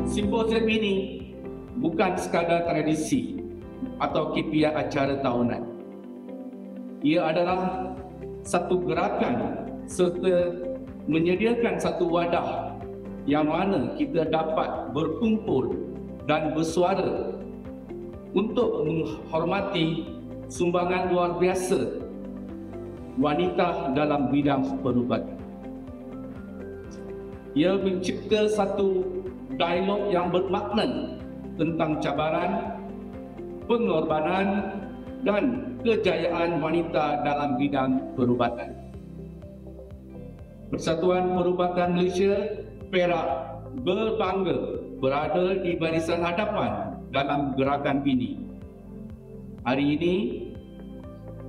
Simposium ini bukan sekadar tradisi atau KPI acara tahunan. Ia adalah satu gerakan serta menyediakan satu wadah yang mana kita dapat berkumpul dan bersuara untuk menghormati sumbangan luar biasa wanita dalam bidang perubatan. Ia mencipta satu dialog yang bermakna tentang cabaran, pengorbanan dan kejayaan wanita dalam bidang perubatan. Persatuan Perubatan Malaysia Perak berbangga berada di barisan hadapan dalam gerakan ini. Hari ini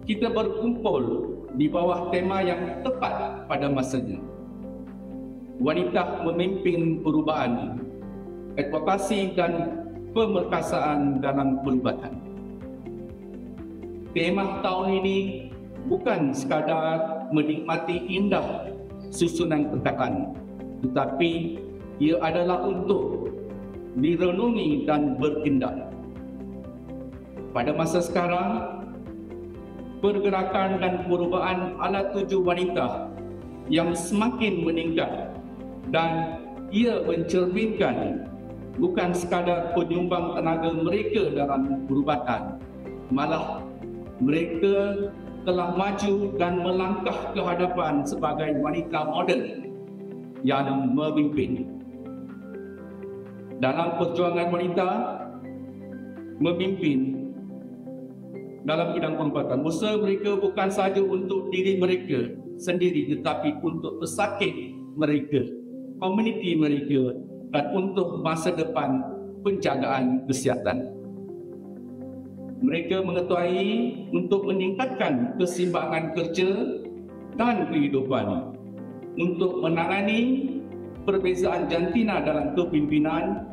kita berkumpul di bawah tema yang tepat pada masanya. Wanita memimpin perubahan, advokasi dan pemerkasaan dalam perubatan. Tema tahun ini bukan sekadar menikmati indah susunan perkataan, tetapi ia adalah untuk direnungi dan bertindak. Pada masa sekarang, pergerakan dan perubahan ala tuju wanita yang semakin meningkat dan ia mencerminkan bukan sekadar penyumbang tenaga mereka dalam perubatan, malah mereka telah maju dan melangkah ke hadapan sebagai wanita moden yang memimpin. Dalam perjuangan wanita memimpin dalam bidang perubatan, usaha mereka bukan sahaja untuk diri mereka sendiri tetapi untuk pesakit mereka, komuniti mereka dan untuk masa depan penjagaan kesihatan. Mereka mengetahui untuk meningkatkan keseimbangan kerja dan kehidupan, untuk menangani perbezaan jantina dalam kepimpinan,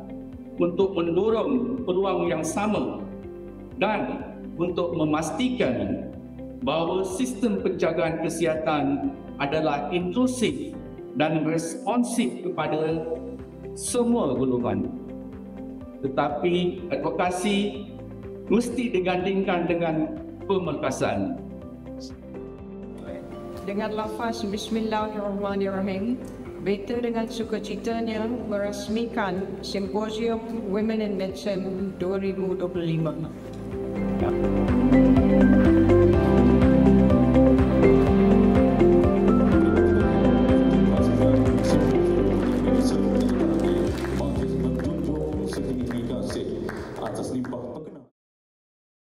untuk mendorong peluang yang sama dan untuk memastikan bahawa sistem penjagaan kesihatan adalah inklusif dan responsif kepada semua golongan. Tetapi advokasi mesti digandingkan dengan pemerkasaan. Dengan lafaz Bismillahirrahmanirrahim, Beta dengan sukacitanya merasmikan Simposium Women in Medicine 2025.